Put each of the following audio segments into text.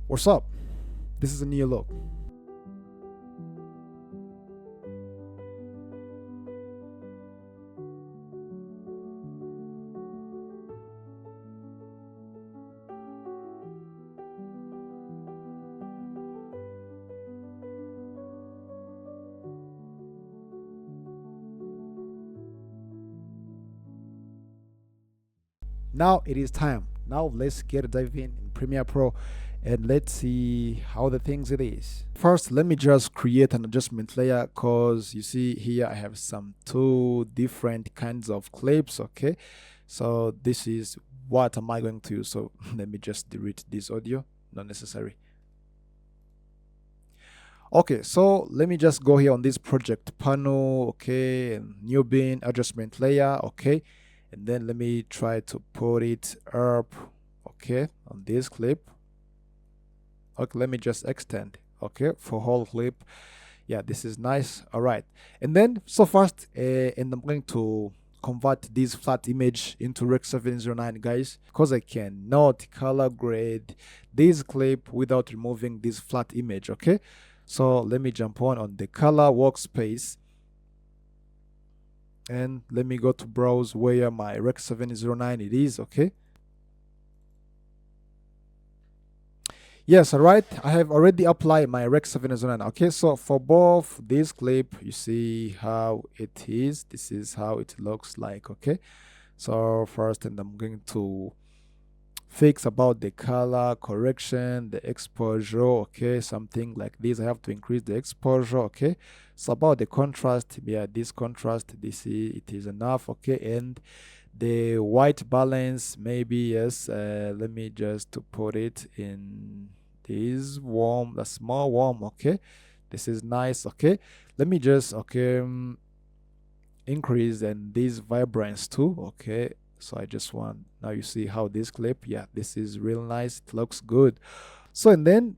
What's up? This is a new look. Now it is time. Now let's get dive in Premiere Pro and let's see how the things it is. First, let me just create an adjustment layer because you see here I have some two different kinds of clips. Okay, so this is what am I going to use. So let me just delete this audio, not necessary. Okay, so let me just go here on this project panel. Okay, and new bin adjustment layer. Okay, and then let me try to put it up. Okay, on this clip. Okay, let me just extend. Okay, for whole clip. Yeah, this is nice. All right, and then so first, and I'm going to convert this flat image into Rec 709, guys, because I cannot color grade this clip without removing this flat image. Okay, so let me jump on the color workspace, and let me go to browse where my Rec 709 it is. Okay, yes, all right, I have already applied my Rec 709. Okay, so for both this clip, you see how it is. This is how it looks like. Okay, so first, and I'm going to fix about the color correction, the exposure. Okay, something like this. I have to increase the exposure. Okay, so about the contrast, yeah, this contrast, this is it is enough. Okay, and the white balance, maybe yes. Let me just to put it in this warm, a small warm. Okay, this is nice. Okay, let me just increase and this vibrance too. Okay, so I just want, now you see how this clip, yeah, this is real nice, it looks good. So and then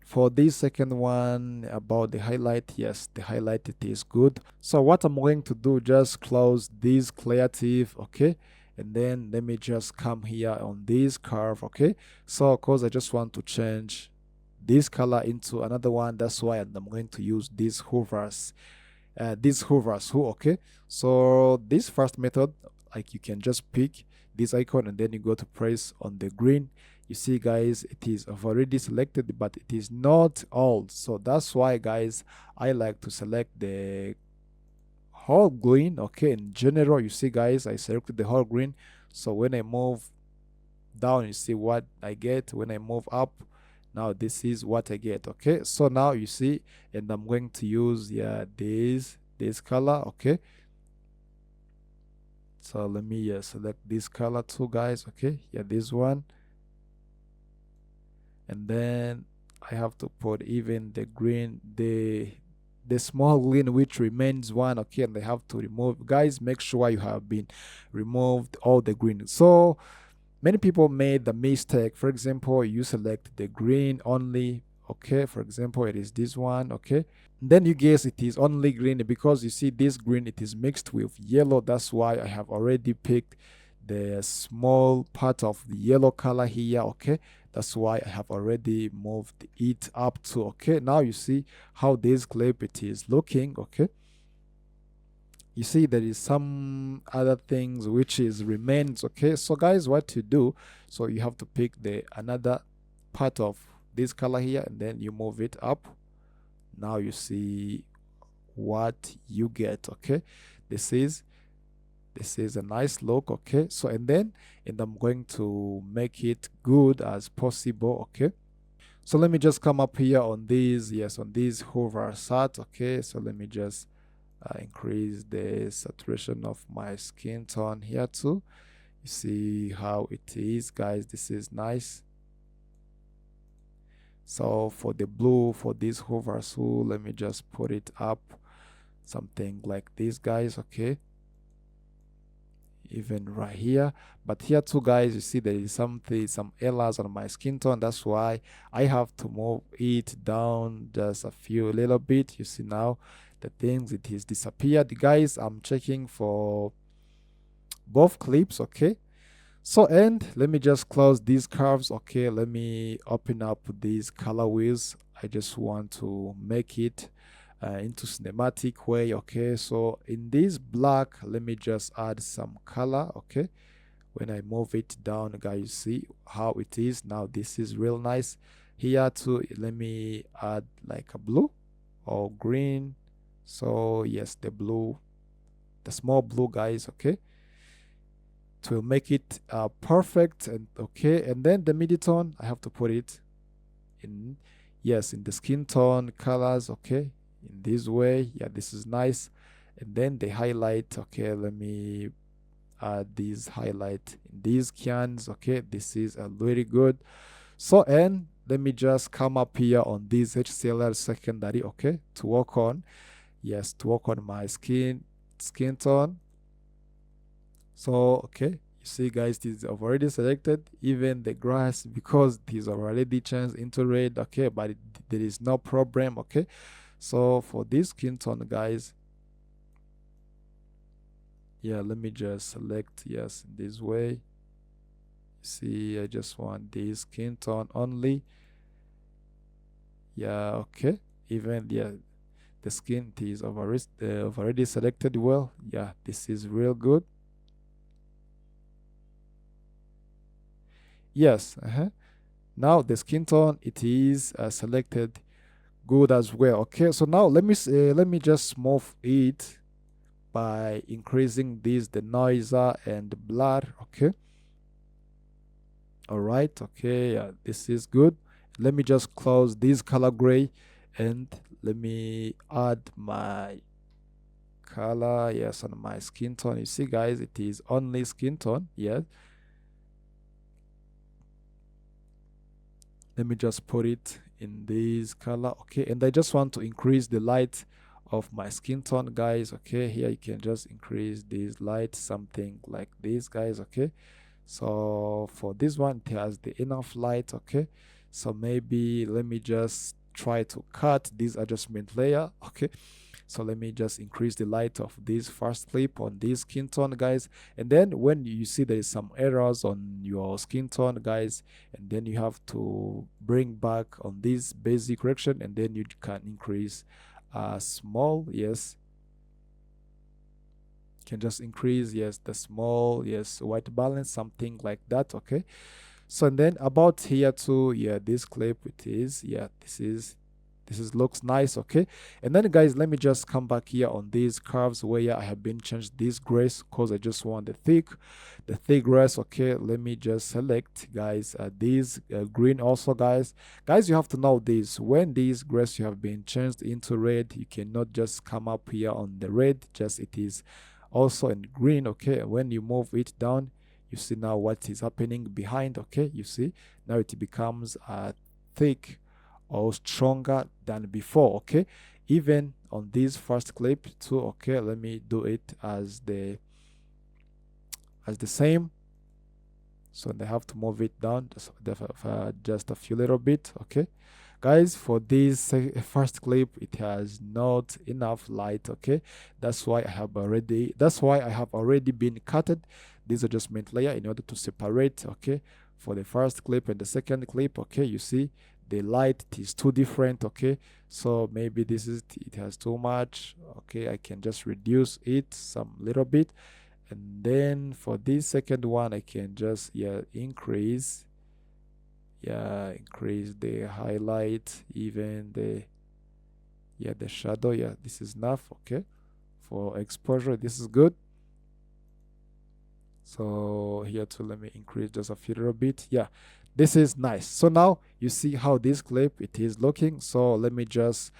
for this second one about the highlight, yes, the highlight it is good. So what I'm going to do, just close this creative. Okay, and then let me just come here on this curve. Okay, so of course I just want to change this color into another one, that's why I'm going to use this hoovers, who. Okay, so this first method, like you can just pick this icon and then you go to press on the green. You see guys, it is already selected, but it is not all, so that's why guys I like to select the whole green. Okay, in general, you see guys, I selected the whole green, so when I move down, you see what I get. When I move up, now this is what I get. Okay, so now you see, and I'm going to use, yeah, this color. Okay, so let me select this color too, guys. Okay, yeah, this one, and then I have to put even the green, the small green which remains one. Okay, and they have to remove, guys, make sure you have been removed all the green. So many people made the mistake, for example, you select the green only. Okay, for example, it is this one. Okay, then you guess it is only green because you see this green, it is mixed with yellow. That's why I have already picked the small part of the yellow color here. Okay, that's why I have already moved it up to. Okay, now you see how this clip it is looking. Okay, you see there is some other things which is remains. Okay, so guys, what to do, so you have to pick the another part of this color here and then you move it up. Now you see what you get. Okay, this is a nice look. Okay, so and then, and I'm going to make it good as possible. Okay, so let me just come up here on these, yes, on these hover sat. Okay, so let me just increase the saturation of my skin tone here too. You see how it is, guys, this is nice. So for the blue, for this hover tool, let me just put it up something like this, guys. Okay, even right here, but here too, guys, you see there is something, some errors on my skin tone. That's why I have to move it down just a few little bit. You see now the things, it is disappeared, guys. I'm checking for both clips. Okay, So, and let me just close these curves. Okay, let me open up these color wheels. I just want to make it into cinematic way. Okay, so in this black, let me just add some color. Okay, when I move it down, guys, you see how it is now. This is real nice. Here too, let me add like a blue or green. So yes, the blue, the small blue, guys. Okay, to make it perfect. And okay, and then the mid-tone, I have to put it in, yes, in the skin tone colors. Okay, in this way. Yeah, this is nice. And then the highlight, okay, let me add these highlight in these cans. Okay, this is a very good. So, and let me just come up here on this HCLR secondary. Okay, to work on, yes, to work on my skin tone. So, okay, you see, guys, this I've already selected even the grass because these are already changed into red. Okay, but there is no problem. Okay, so for this skin tone, guys, yeah, let me just select, yes, in this way. See, I just want this skin tone only. Yeah, okay, even, yeah, the skin is already selected well. Yeah, this is real good. Yes, now the skin tone, it is selected good as well. Okay, so now let me just move it by increasing this the noiser and the blur. Okay, all right, okay, yeah, this is good. Let me just close this color gray, and let me add my color, yes, on my skin tone. You see, guys, it is only skin tone. Yes, let me just put it in this color. Okay, and I just want to increase the light of my skin tone, guys. Okay, here you can just increase this light, something like this, guys. Okay, so for this one, it has the enough light. Okay, so maybe let me just try to cut this adjustment layer. Okay, so let me just increase the light of this first clip on this skin tone, guys. And then when you see there is some errors on your skin tone, guys, and then you have to bring back on this basic correction, and then you can increase small, yes, can just increase, yes, the small, yes, white balance, something like that. Okay, so and then about here too, yeah, this clip, it is, yeah, this is looks nice. Okay, and then, guys, let me just come back here on these curves where I have been changed this grace because I just want the thick grace. Okay, let me just select, guys, these green also, guys, you have to know this: when these grace you have been changed into red, you cannot just come up here on the red, just it is also in green. Okay, and when you move it down, you see now what is happening behind. Okay, you see now it becomes thick or stronger than before. Okay, even on this first clip too. Okay, let me do it as the same. So they have to move it down just a few little bit. Okay, guys, for this first clip, it has not enough light. Okay, that's why I have already been cutted this adjustment layer in order to separate. Okay, for the first clip and the second clip. Okay, you see the light is too different. Okay, so maybe it has too much. Okay, I can just reduce it some little bit, and then for this second one I can just, yeah, increase, yeah, increase the highlight, even the, yeah, the shadow. Yeah, this is enough. Okay, for exposure this is good. So here too, let me increase just a few little bit. Yeah, this is nice. So now you see how this clip it is looking. So let me just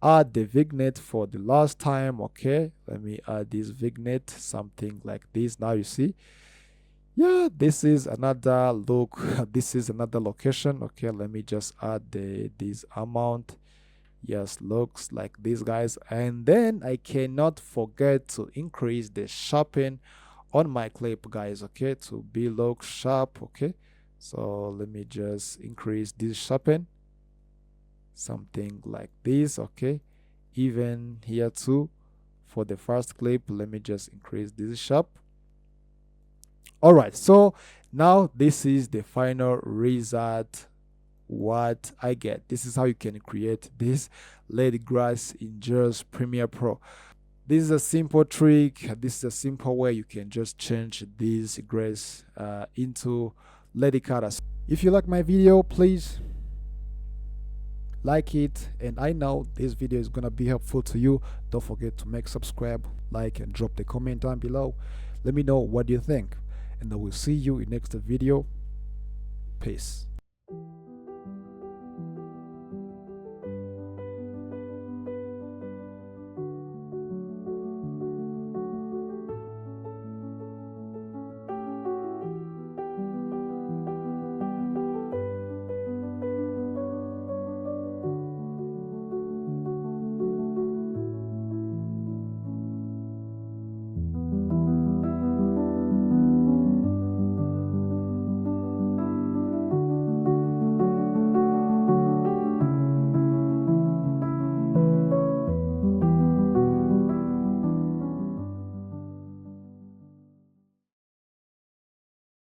add the vignette for the last time. Okay, let me add this vignette, something like this. Now you see, yeah, this is another look. This is another location. Okay, let me just add this amount. Yes, looks like these, guys. And then I cannot forget to increase the sharpen on my clip, guys. Okay, to be look sharp. Okay, so let me just increase this sharpen, something like this. Okay, even here too, for the first clip, let me just increase this sharp. All right, so Now this is the final result what I get. This is how you can create this lady grass in just Premiere Pro. This is a simple trick. This is a simple way you can just change this grass into lady colors. If you like my video, please like it, and I know this video is gonna be helpful to you. Don't forget to make subscribe, like, and drop the comment down below. Let me know what you think, and I will see you in next video. Peace.